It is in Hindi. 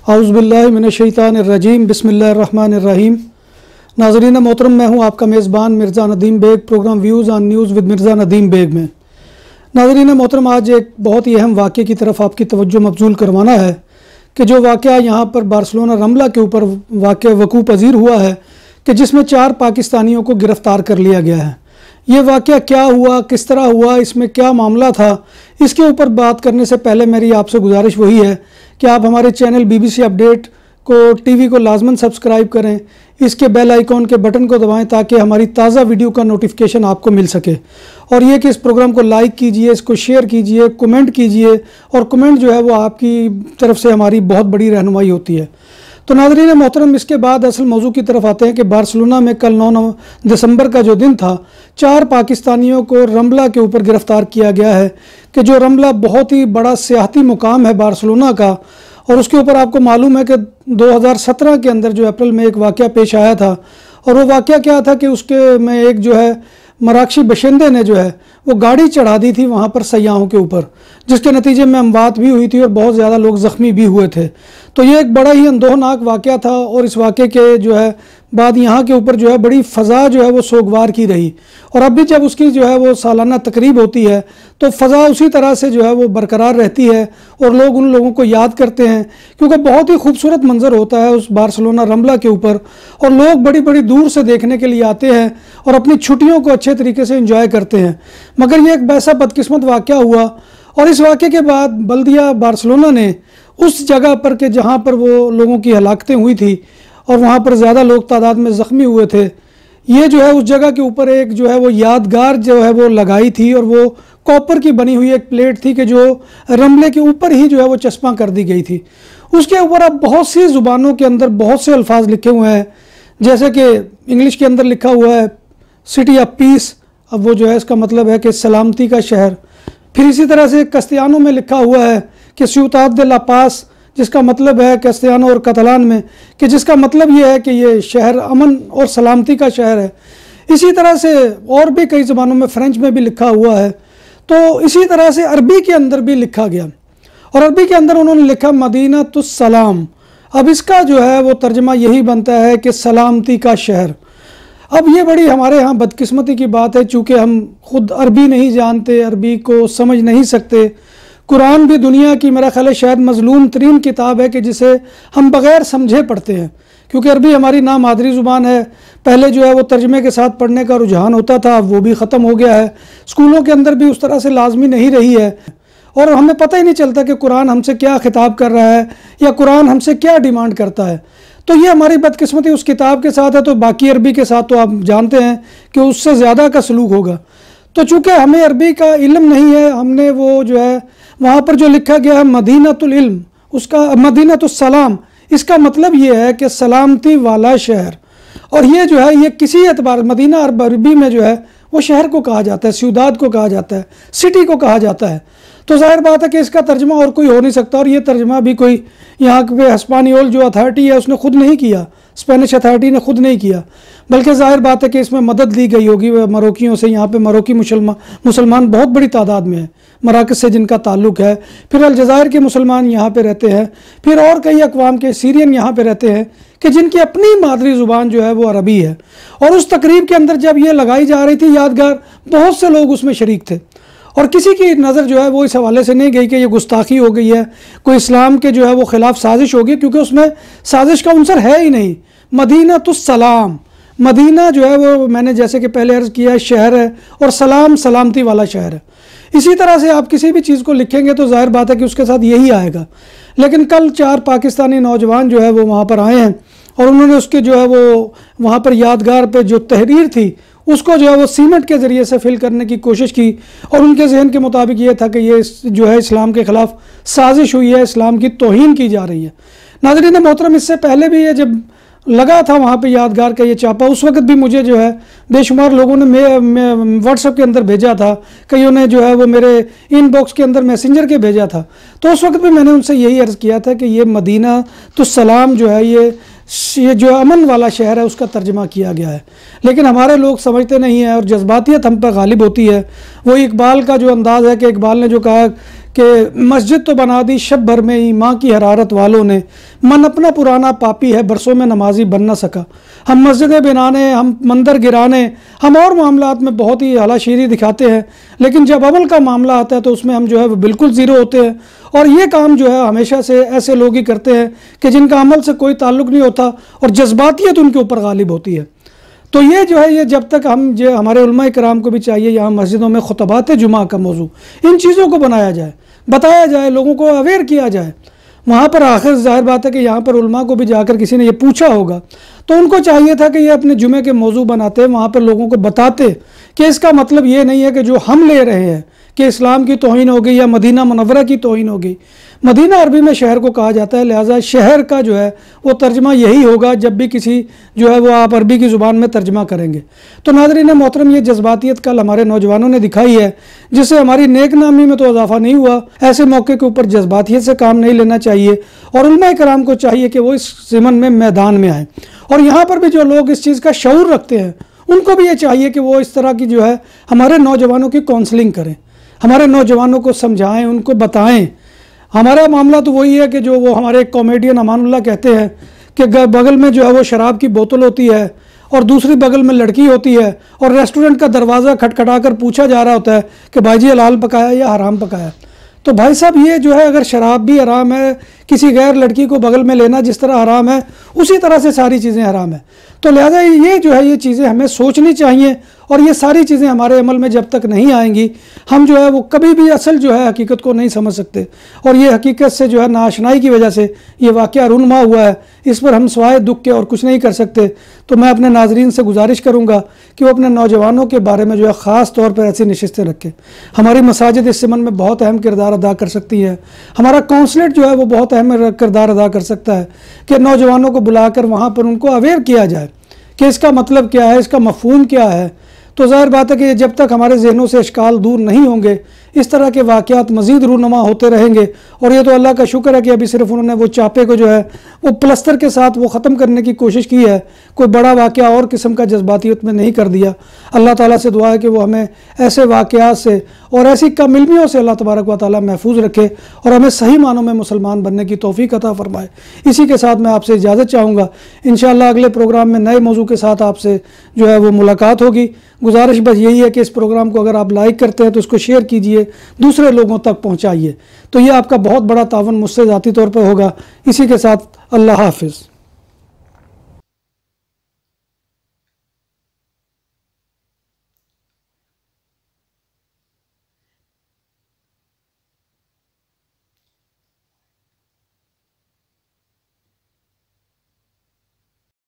औज़ुबिल्लाहि मिनश्शैतानिर्रजीम बिस्मिल्लाहिर्रहमानिर्रहीम। नाज़रीन मोहतरम, मैं हूँ आपका मेज़बान Mirza Nadeem Baig, programme views on news with Mirza Nadeem Baig में। नाज़रीन मोहतरम, आज एक बहुत ही अहम वाक़े की तरफ आपकी तवज्जो मबज़ूल करवाना है कि जो वाक़या यहाँ पर बार्सिलोना रमला के ऊपर वक़ूअ पज़ीर हुआ है कि जिसमें 4 पाकिस्तानियों को गिरफ़्तार कर लिया गया है। ये वाक़या क्या हुआ, किस तरह हुआ, इसमें क्या मामला था, इसके ऊपर बात करने से पहले मेरी आपसे गुजारिश वही है कि आप हमारे चैनल BBC अपडेट को टीवी को लाजमन सब्सक्राइब करें, इसके बेल आइकॉन के बटन को दबाएं ताकि हमारी ताज़ा वीडियो का नोटिफिकेशन आपको मिल सके। और ये कि इस प्रोग्राम को लाइक कीजिए, इसको शेयर कीजिए, कमेंट कीजिए, और कमेंट जो है वो आपकी तरफ से हमारी बहुत बड़ी रहनुमाई होती है। तो नाज़रीन मोहतरम, इसके बाद असल मौजू की तरफ आते हैं कि बार्सिलोना में कल 9 दिसंबर का जो दिन था, 4 पाकिस्तानियों को रमला के ऊपर गिरफ़्तार किया गया है कि जो रमला बहुत ही बड़ा सियाहती मुकाम है बार्सिलोना का। और उसके ऊपर आपको मालूम है कि 2017 के अंदर जो अप्रैल में एक वाक़या पेश आया था, और वो वाक़या क्या था कि उसके में एक जो है मराकशी बशिंदे ने जो है वो गाड़ी चढ़ा दी थी वहाँ पर सयाहों के ऊपर, जिसके नतीजे में अमवात भी हुई थी और बहुत ज़्यादा लोग ज़ख्मी भी हुए थे। तो ये एक बड़ा ही अंदोहनाक वाक़या था, और इस वाक़े के जो है बाद यहाँ के ऊपर जो है बड़ी फ़ज़ा जो है वो सोगवार की रही। और अब भी जब उसकी जो है वो सालाना तकरीब होती है तो फ़ज़ा उसी तरह से जो है वो बरकरार रहती है, और लोग उन लोगों को याद करते हैं क्योंकि बहुत ही खूबसूरत मंज़र होता है उस बार्सिलोना रमला के ऊपर, और लोग बड़ी बड़ी दूर से देखने के लिए आते हैं और अपनी छुट्टियों को अच्छे तरीके से एंजॉय करते हैं। मगर ये एक वैसा बदकिस्मत वाक़या हुआ, और इस वाक़े के बाद बल्दिया बार्सिलोना ने उस जगह पर के जहाँ पर वो लोगों की हलाकतें हुई थी और वहाँ पर ज़्यादा लोग तादाद में ज़ख्मी हुए थे, ये जो है उस जगह के ऊपर एक जो है वो यादगार जो है वो लगाई थी, और वो कॉपर की बनी हुई एक प्लेट थी कि जो रमले के ऊपर ही जो है वो चस्पा कर दी गई थी। उसके ऊपर अब बहुत सी ज़ुबानों के अंदर बहुत से अल्फाज लिखे हुए हैं, जैसे कि इंग्लिश के अंदर लिखा हुआ है सिटी ऑफ पीस, अब वो जो है इसका मतलब है कि सलामती का शहर। फिर इसी तरह से कस्तियानो में लिखा हुआ है कि सिउदाद दे ला पास, जिसका मतलब है कस्तियानो और कतलान में कि जिसका मतलब ये है कि ये शहर अमन और सलामती का शहर है। इसी तरह से और भी कई ज़बानों में, फ्रेंच में भी लिखा हुआ है। तो इसी तरह से अरबी के अंदर भी लिखा गया, और अरबी के अंदर उन्होंने लिखा मदीनतुस सलाम। अब इसका जो है वो तर्जमा यही बनता है कि सलामती का शहर। अब ये बड़ी हमारे यहाँ बदकिस्मती की बात है, चूँकि हम खुद अरबी नहीं जानते, अरबी को समझ नहीं सकते। कुरान भी दुनिया की मेरा ख्याल है शायद मज़लूम तरीन किताब है कि जिसे हम बग़ैर समझे पढ़ते हैं, क्योंकि अरबी हमारी ना मादरी ज़ुबान है। पहले जो है वो तर्जमे के साथ पढ़ने का रुझान होता था, अब वो भी ख़त्म हो गया है। स्कूलों के अंदर भी उस तरह से लाजमी नहीं रही है, और हमें पता ही नहीं चलता कि कुरान हमसे क्या खिताब कर रहा है या कुरान हमसे क्या डिमांड करता है। तो ये हमारी बदकिस्मती उस किताब के साथ है, तो बाकी अरबी के साथ तो आप जानते हैं कि उससे ज़्यादा का सलूक होगा। तो चूँकि हमें अरबी का इल्म नहीं है, हमने वो जो है वहाँ पर जो लिखा गया है मदीनतुल इल्म, उसका मदीनतुस सलाम, इसका मतलब ये है कि सलामती वाला शहर। और ये जो है ये किसी एतबार मदीना अरबी में जो है वो शहर को कहा जाता है, सिउदाद को कहा जाता है, सिटी को कहा जाता है। तो जाहिर बात है कि इसका तर्जमा और कोई हो नहीं सकता, और ये तर्जमा भी कोई यहाँ पे हिस्पानियोल जो अथॉरिटी है उसने खुद नहीं किया, स्पेनिश अथॉरिटी ने खुद नहीं किया, बल्कि जाहिर बात है कि इसमें मदद ली गई होगी मरोकियों से। यहाँ पे मरोकी मुसलमान बहुत बड़ी तादाद में है, मराकज़ से जिनका ताल्लुक़ है। फिर अलजायर के मुसलमान यहाँ पे रहते हैं, फिर और कई अक़वाम के सीरियन यहाँ पे रहते हैं कि जिनकी अपनी मादरी ज़ुबान जो है वो अरबी है। और उस तकरीब के अंदर जब ये लगाई जा रही थी यादगार, बहुत से लोग उसमें शरीक थे, और किसी की नज़र जो है वो इस हवाले से नहीं गई कि ये गुस्ताखी हो गई है, कोई इस्लाम के जो है वो ख़िलाफ़ साजिश होगी, क्योंकि उसमें साजिश का अंसर है ही नहीं। मदीनतुस सलाम, मदीना जो है वो मैंने जैसे कि पहले अर्ज़ किया शहर है, और सलाम सलामती वाला शहर है। इसी तरह से आप किसी भी चीज़ को लिखेंगे तो जाहिर बात है कि उसके साथ यही आएगा। लेकिन कल 4 पाकिस्तानी नौजवान जो है वो वहाँ पर आए हैं, और उन्होंने उसके जो है वो वहाँ पर यादगार पे जो तहरीर थी उसको जो है वो सीमेंट के ज़रिए से फिल करने की कोशिश की, और उनके जहन के मुताबिक ये था कि ये जो है इस्लाम के ख़िलाफ़ साजिश हुई है, इस्लाम की तौहीन की जा रही है। नाज़रीन मोहतरम, इससे पहले भी ये जब लगा था वहाँ पे यादगार का ये चापा, उस वक्त भी मुझे जो है बेशुमार लोगों ने व्हाट्सएप के अंदर भेजा था, कईयों ने जो है वो मेरे इनबॉक्स के अंदर मैसेंजर के भेजा था। तो उस वक्त भी मैंने उनसे यही अर्ज़ किया था कि ये मदीनतुस सलाम जो है ये जो अमन वाला शहर है उसका तर्जमा किया गया है। लेकिन हमारे लोग समझते नहीं हैं, और जज्बातियत हम पर गालिब होती है। वो इकबाल का जो अंदाज़ है कि इकबाल ने जो कहा कि मस्जिद तो बना दी शब भर में ही माँ की हरारत वालों ने, मन अपना पुराना पापी है बरसों में नमाजी बन ना सका। हम मस्जिदें बनाने, हम मंदिर गिराने, हम और मामलात में बहुत ही हलाशीरी दिखाते हैं, लेकिन जब अमल का मामला आता है तो उसमें हम जो है वो बिल्कुल ज़ीरो होते हैं। और ये काम जो है हमेशा से ऐसे लोग ही करते हैं कि जिनका अमल से कोई ताल्लुक़ नहीं होता और जज्बातियत उनके ऊपर गालिब होती है। तो ये जो है, ये जब तक हम जो हमारे उलमा इकराम को भी चाहिए यहाँ मस्जिदों में खुतबात जुमा का मौजू, इन चीज़ों को बनाया जाए, बताया जाए, लोगों को अवेयर किया जाए। वहाँ पर आखिर जाहिर बात है कि यहाँ पर उलमा को भी जाकर किसी ने ये पूछा होगा तो उनको चाहिए था कि ये अपने जुमे के मौजू बनाते, वहाँ पर लोगों को बताते कि इसका मतलब ये नहीं है कि जो हम ले रहे हैं कि इस्लाम की तौहीन हो गई या मदीना मुनव्वरा की तौहीन हो गई। मदीना अरबी में शहर को कहा जाता है, लिहाजा शहर का जो है वो तर्जमा यही होगा जब भी किसी जो है वो आप अरबी की ज़ुबान में तर्जमा करेंगे। तो नाज़रीन मोहतरम, ये जज्बातियत कल हमारे नौजवानों ने दिखाई है, जिससे हमारी नेक नामी में तो इजाफा नहीं हुआ। ऐसे मौके के ऊपर जज्बातियत से काम नहीं लेना चाहिए और उलमा कराम को चाहिए कि वो इस ज़िमन में मैदान में आए। और यहाँ पर भी जो लोग इस चीज़ का शऊर रखते हैं उनको भी ये चाहिए कि वो इस तरह की जो है हमारे नौजवानों की काउंसलिंग करें, हमारे नौजवानों को समझाएं, उनको बताएं। हमारा मामला तो वही है कि जो वो हमारे एक कॉमेडियन अमानुल्लाह कहते हैं कि बगल में जो है वो शराब की बोतल होती है और दूसरी बगल में लड़की होती है और रेस्टोरेंट का दरवाज़ा खटखटा कर पूछा जा रहा होता है कि भाई जी हलाल पकाया या हराम पकाया। तो भाई साहब, ये जो है अगर शराब भी हराम है, किसी गैर लड़की को बगल में लेना जिस तरह हराम है, उसी तरह से सारी चीज़ें हराम है। तो लिहाजा ये जो है ये चीज़ें हमें सोचनी चाहिए और ये सारी चीज़ें हमारे अमल में जब तक नहीं आएंगी हम जो है वो कभी भी असल जो है हकीकत को नहीं समझ सकते। और ये हकीकत से जो है नाआशनाई की वजह से ये वाक़या रूनुमा हुआ है, इस पर हम सवाए दुख के और कुछ नहीं कर सकते। तो मैं अपने नाजरीन से गुजारिश करूँगा कि वो अपने नौजवानों के बारे में जो है ख़ास तौर पर ऐसी नशिस्तें रखें। हमारी मसाजिद इस ज़िमन में बहुत अहम किरदार अदा कर सकती है, हमारा काउंसलेट जो है वो बहुत अहम किरदार अदा कर सकता है कि नौजवानों को बुलाकर वहाँ पर उनको अवेयर किया जाए कि इसका मतलब क्या है, इसका मफ़हूम क्या है। तो ज़ाहिर बात है कि जब तक हमारे जहनों से इश्काल दूर नहीं होंगे इस तरह के वाक़यात मज़ीद रूनुमा होते रहेंगे। और ये तो अल्लाह का शुक्र है कि अभी सिर्फ उन्होंने वो चापे को जो है वो प्लस्तर के साथ वो ख़त्म करने की कोशिश की है, कोई बड़ा वाक़या और किस्म का जज्बातियत में नहीं कर दिया। अल्लाह ताला से दुआ है कि वो हमें ऐसे वाक़यात से और ऐसी कम इल्मियों से अल्लाह तबारक व तआला महफूज रखे और हमें सही मानों में मुसलमान बनने की तौफीक अता फ़रमाए। इसी के साथ मैं आपसे इजाज़त चाहूँगा। इंशाअल्लाह अगले प्रोग्राम में नए मौजू के साथ आपसे जो है वो मुलाकात होगी। गुजारिश बस यही है कि इस प्रोग्राम को अगर आप लाइक करते हैं तो इसको शेयर कीजिए, दूसरे लोगों तक पहुंचाइए। तो ये आपका बहुत बड़ा तावन मुझसे ज़ाती तौर पर होगा। इसी के साथ अल्लाह हाफ़िज़।